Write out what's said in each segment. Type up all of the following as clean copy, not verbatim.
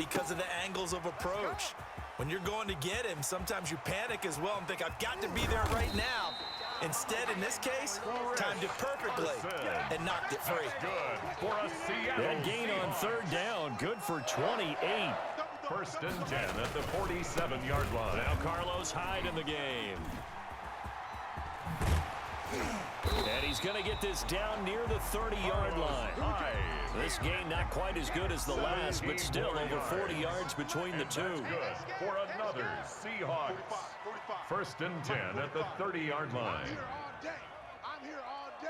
because of the angles of approach. When you're going to get him, sometimes you panic as well and think, I've got to be there right now. Instead, in this case, timed it perfectly and knocked it free. That gain on third down, good for 28. First and 10 at the 47-yard line. Now Carlos Hyde in the game. And he's going to get this down near the 30-yard line. This gain not quite as good as the last, but still over 40 yards between the two. Good for another Seahawks. First and 10 at the 30-yard line. I'm here all day.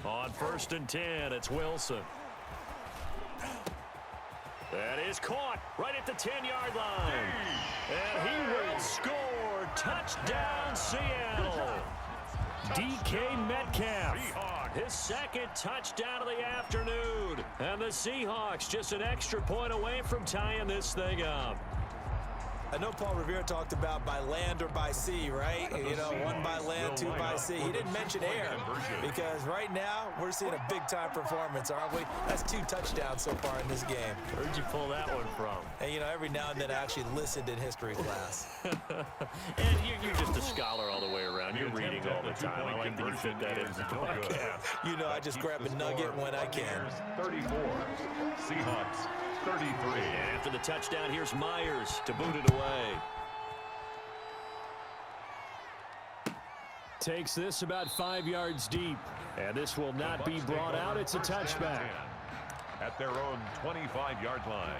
On first and 10, it's Wilson. That is caught right at the 10-yard line. And he will score. Touchdown, Seattle. DK Metcalf, his second touchdown of the afternoon. And the Seahawks just an extra point away from tying this thing up. I know Paul Revere talked about by land or by sea, right? You know, one by land, two by sea. He didn't mention air because right now we're seeing a big-time performance, aren't we? That's 2 touchdowns so far in this game. Where'd you pull that one from? And, you know, every now and then I actually listened in history class. And you're just a scholar all the way around. You're reading all the time. I like that you fit that into the podcast. You know, I just grab a nugget when I can. 34, Seahawks 33. And after the touchdown, here's Myers to boot it away. Takes this about 5 yards deep. And this will not be brought out. It's a touchback. At their own 25-yard line.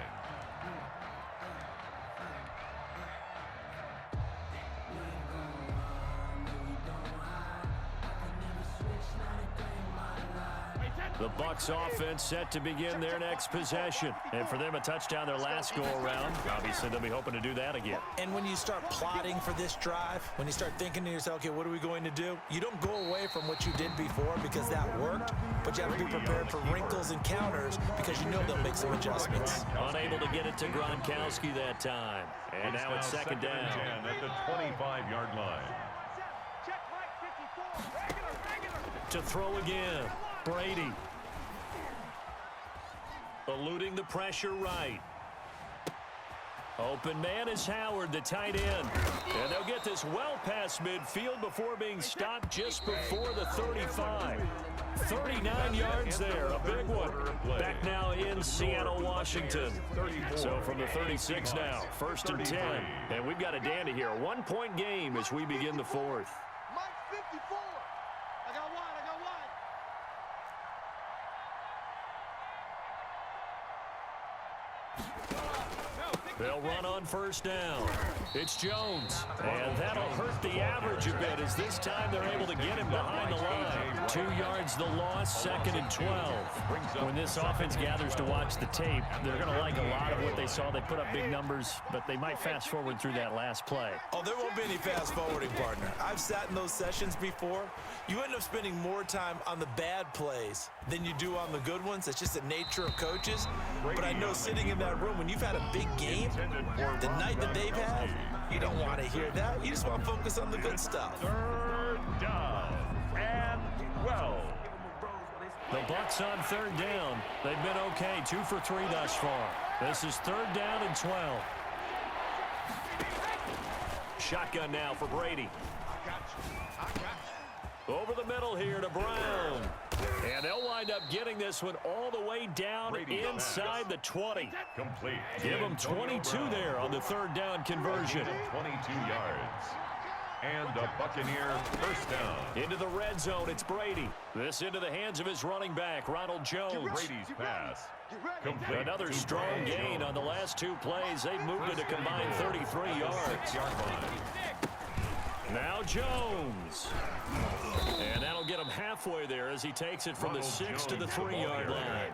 The Bucs offense set to begin their next possession. And for them, a touchdown their last go-around. Obviously, they'll be hoping to do that again. And when you start plotting for this drive, when you start thinking to yourself, okay, what are we going to do? You don't go away from what you did before because that worked, but you have to be prepared for wrinkles and counters because you know they'll make some adjustments. Unable to get it to Gronkowski that time. And now it's second down. At the 25-yard line. To throw again, Brady. Eluding the pressure right. Open man is Howard, the tight end. And they'll get this well past midfield before being stopped just before the 35. 39 yards there, a big one. Back now in Seattle, Washington. So from the 36 now, first and 10. And we've got a dandy here. A 1-point game as we begin the fourth. Mike 54. I got wide. They'll run on first down. It's Jones. And that'll hurt the average a bit as this time they're able to get him behind the line. 2 yards the loss, second and 12. When this offense gathers to watch the tape, they're going to like a lot of what they saw. They put up big numbers, but they might fast forward through that last play. Oh, there won't be any fast forwarding, partner. I've sat in those sessions before. You end up spending more time on the bad plays than you do on the good ones. It's just the nature of coaches. But I know sitting in that room, when you've had a big game, the night that they've had, you don't want to hear that. You just want to focus on the good stuff. Third down and 12. The Bucs on third down. They've been okay, 2 for 3 thus far. This is third down and 12. Shotgun now for Brady. Over the middle here to Brown. And they'll wind up getting this one all the way down inside the 20. Complete. Give them 22 there on the third down conversion. 22 yards. And a Buccaneer first down. Into the red zone, it's Brady. This into the hands of his running back, Ronald Jones. Brady's pass. Complete. Another strong gain on the last 2 plays. They've moved it a combined 33 yards. Now Jones. And that'll get him halfway there as he takes it from the 6 to the 3-yard line.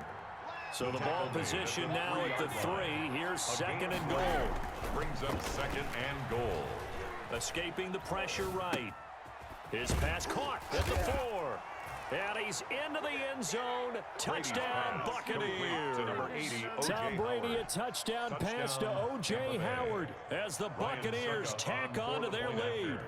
So the ball position now at the 3. Here's second and goal. Brings up second and goal. Escaping the pressure right. His pass caught at the 4. And he's into the end zone. Touchdown, Buccaneers. Tom Brady, a touchdown pass to O.J. Howard as the Buccaneers tack on to their lead.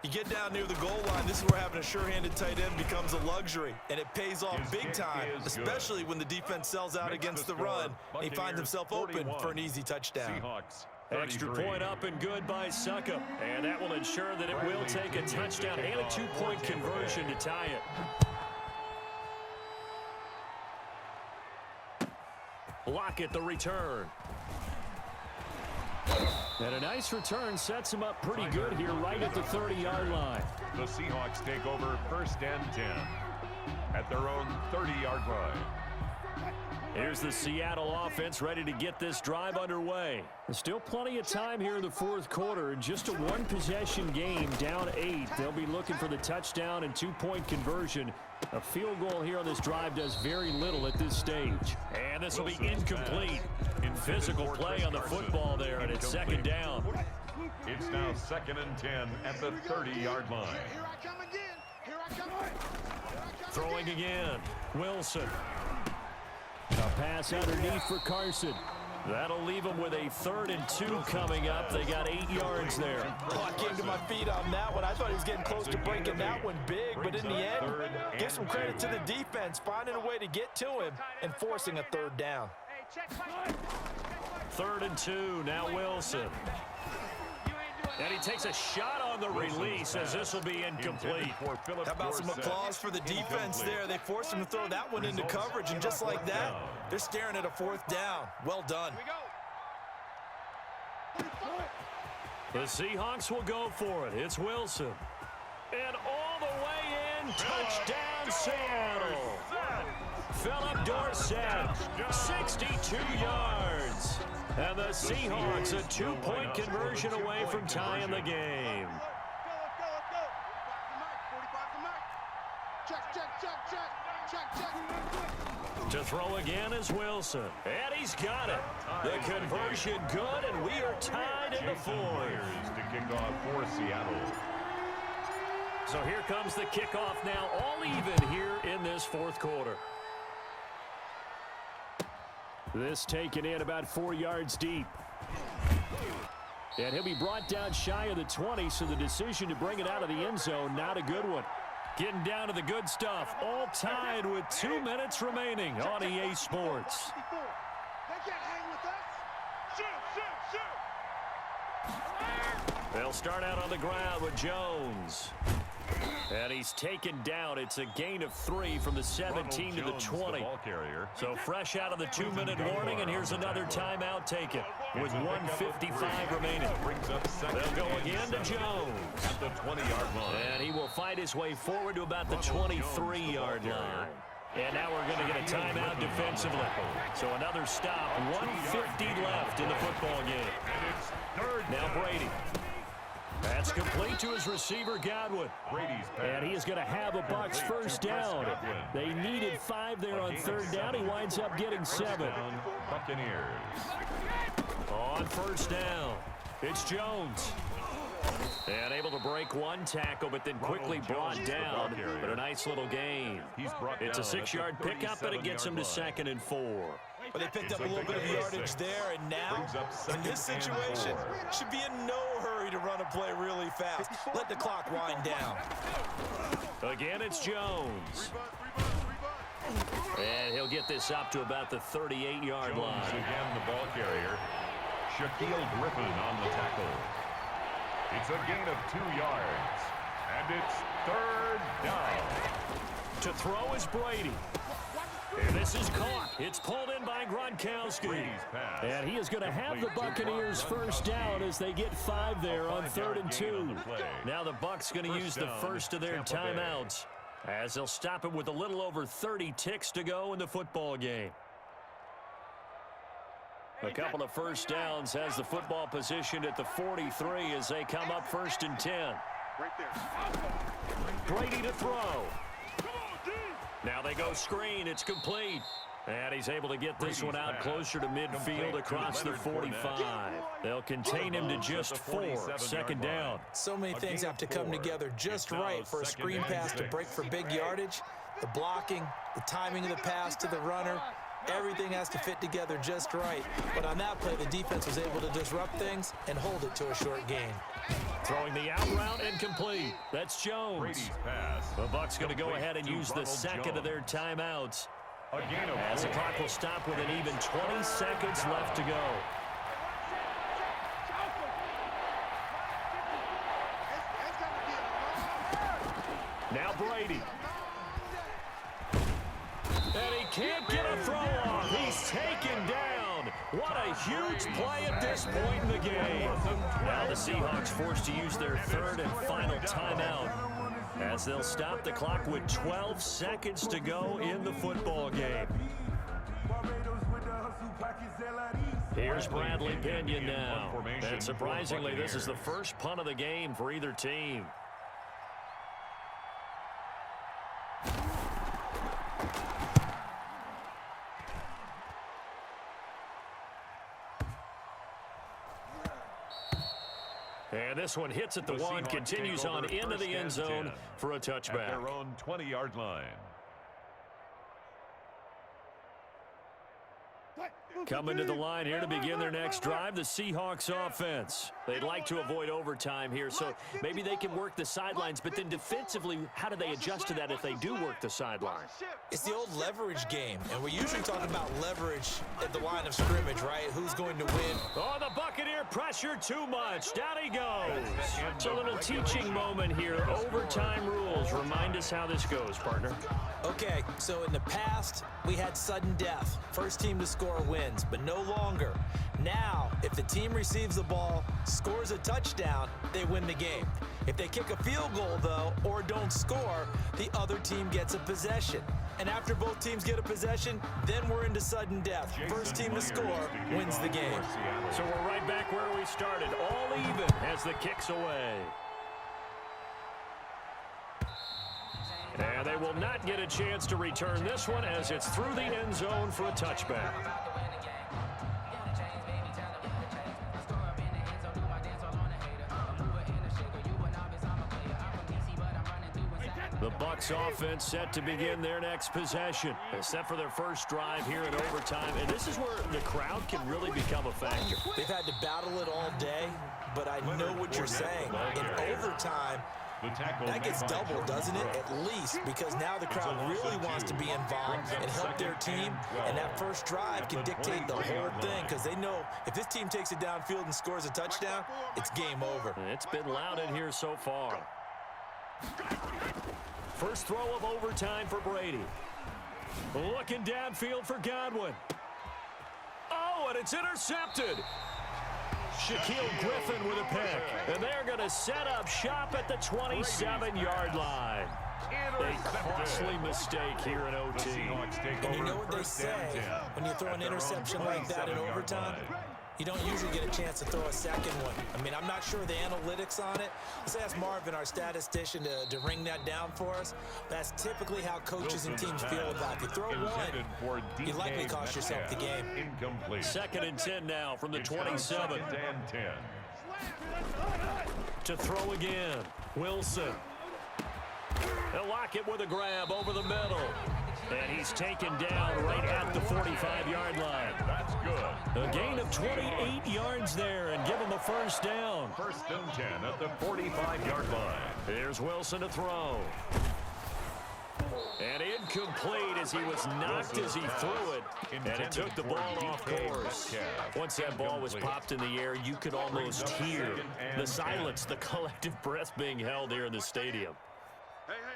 You get down near the goal line, this is where having a sure-handed tight end becomes a luxury, and it pays off big time, especially when the defense sells out against the run, and he finds himself open for an easy touchdown. Extra point up and good by Succop, and that will ensure that it will take a touchdown and a 2-point conversion to tie it. Block at the return. And a nice return sets him up pretty good here right at the 30-yard line. The Seahawks take over 1st and 10 at their own 30-yard line. Here's the Seattle offense ready to get this drive underway. There's still plenty of time here in the 4th quarter. Just a one-possession game, down 8. They'll be looking for the touchdown and 2-point conversion. A field goal here on this drive does very little at this stage. And this will be incomplete. Physical play on the football there, and it's 2nd down. It's now 2nd and 10 at the 30-yard line. Here I come again. Here I come. Throwing again. Wilson. A pass underneath for Carson. That'll leave them with a 3rd and 2 coming up. They got 8 yards there. Oh, I came to my feet on that one. I thought he was getting close to breaking that one big, but in the end, give some credit to the defense, finding a way to get to him and forcing a 3rd down. 3rd and 2, now Wilson. And he takes a shot on the release as this will be incomplete. How about some applause for the defense there? They forced him to throw that one into coverage, and just like that, they're staring at a 4th down. Well done. The Seahawks will go for it. It's Wilson. And all the way in, touchdown Seattle. Philip Dorsett, 62 yards. And the Seahawks a 2-point conversion away from tying the game. To throw again is Wilson. And he's got it. The conversion good, and we are tied in the 4th. To kick off for Seattle. So here comes the kickoff now, all even here in this 4th quarter. This taken in about 4 yards deep. And he'll be brought down shy of the 20, so the decision to bring it out of the end zone, not a good one. Getting down to the good stuff, all tied with 2 minutes remaining on EA Sports. They'll start out on the ground with Jones. And he's taken down. It's a gain of 3 from the 17 to the 20. So fresh out of the 2-minute warning, and here's another timeout taken with 1:55 remaining. They'll go again to Jones. At the 20-yard line. And he will fight his way forward to about the 23-yard line. And now we're going to get a timeout defensively. So another stop. 1:50 left in the football game. Now Brady. That's complete to his receiver, Godwin. And he is going to have a Bucs 1st down. They needed 5 there on 3rd down. He winds up getting 7. Buccaneers. On 1st down, it's Jones. And able to break one tackle, but then quickly brought down. But a nice little gain. It's a 6-yard pickup, but it gets him to 2nd and 4. But they picked up a little bit of yardage there, and now, in this situation, should be in no hurry to run a play really fast. Let the clock wind down. Again, it's Jones. And he'll get this up to about the 38-yard line. Again, the ball carrier. Shaquille Griffin on the tackle. It's a gain of 2 yards. And it's 3rd down. To throw is Brady. And this is caught. It's pulled in by Gronkowski. And he is going to have the Buccaneers 1st down as they get 5 there on 3rd and 2. Now the Bucs going to use the first of their timeouts as they'll stop it with a little over 30 ticks to go in the football game. A couple of 1st downs has the football positioned at the 43 as they come up 1st and 10. Brady to throw. Now they go screen. It's complete. And he's able to get this one out closer to midfield across the 45. They'll contain him to just 4. 2nd down. So many things have to come together just right for a screen pass to break for big yardage. The blocking, the timing of the pass to the runner, Everything has to fit together just right. But on that play, the defense was able to disrupt things and hold it to a short gain. Throwing the out route incomplete. That's Jones. Brady's pass. The Bucs going to go ahead and use the second of their timeouts. As the clock will stop with an even 20 seconds left to go. Now Brady. And he can't get a throw off. He's taken down. What a huge play at this point in the game. Now the Seahawks forced to use their third and final timeout, as they'll stop the clock with 12 seconds to go in the football game. Here's Bradley Pinion now. And surprisingly, this is the first punt of the game for either team. And this one hits at the one, continues on into the end zone for a touchback. At their own 20-yard line. Coming to the line here to begin their next drive, the Seahawks offense. They'd like to avoid overtime here, so maybe they can work the sidelines, but then defensively, how do they adjust to that if they do work the sidelines? It's the old leverage game, and we usually talk about leverage at the line of scrimmage, right? Who's going to win? Oh, the Buccaneer pressure too much. Down he goes. So a little teaching moment here. Overtime rules. Remind us how this goes, partner. Okay, so in the past, we had sudden death. First team to score wins, but no longer. Now, if the team receives the ball, scores a touchdown, they win the game. If they kick a field goal, though, or don't score, the other team gets a possession. And after both teams get a possession, then we're into sudden death. First team to score wins the game. So we're right back where we started, all even as the kick's away. And they will not get a chance to return this one as it's through the end zone for a touchback. The Bucs offense set to begin their next possession, set for their first drive here in overtime. And this is where the crowd can really become a factor. They've had to battle it all day, but I know what you're saying. In overtime, that gets doubled, doesn't it? At least, because now the crowd really wants to be involved and help their team. And that first drive can dictate the whole thing, because they know if this team takes it downfield and scores a touchdown, it's game over. It's been loud in here so far. First throw of overtime for Brady. Looking downfield for Godwin. Oh, and it's intercepted. Shaquille Griffin with a pick. And they're going to set up shop at the 27-yard line. A costly mistake here in OT. And you know what they say when you throw an interception like that in overtime? You don't usually get a chance to throw a second one. I mean, I'm not sure the analytics on it. Let's ask Marvin, our statistician, to ring that down for us. That's typically how coaches and teams feel about it. If you throw one, you likely cost yourself the game. Incomplete. 2nd and 10 now from the 27. 2nd and 10. To throw again. Wilson. They'll lock it with a grab over the middle. And he's taken down right at the 45-yard line. That's good. A gain of 28 yards there and give him a first down. 1st and 10 at the 45-yard line. Here's Wilson to throw. And incomplete as he was knocked as he threw it. And it took the ball off course. Once that ball was popped in the air, you could almost hear the silence, the collective breath being held here in the stadium.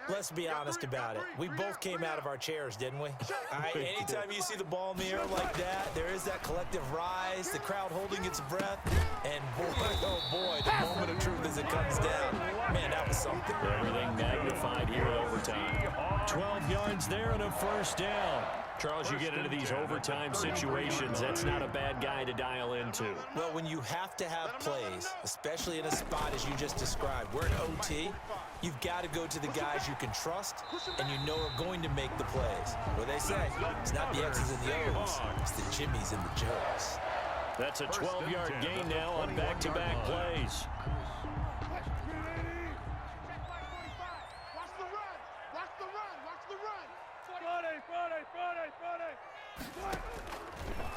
Let's be honest about it. We both came out of our chairs, didn't we? All right, anytime you see the ball in the air like that, there is that collective rise, the crowd holding its breath, and boy, oh boy, the moment of truth as it comes down. Man, that was something. Everything magnified here in overtime. 12 yards there and a first down. Charles, you get into these overtime situations, that's not a bad guy to dial into. Well, when you have to have plays, especially in a spot as you just described, we're in OT, you've got to go to the guys you can trust and you know are going to make the plays. What they say, it's not the X's and the O's, it's the Jimmies and the Joes. That's a 12-yard gain now on back-to-back plays.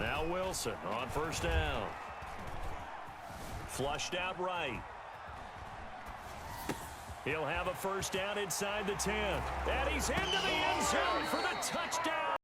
Now Wilson on first down. Flushed out right. He'll have a first down inside the 10. And he's into the end zone for the touchdown.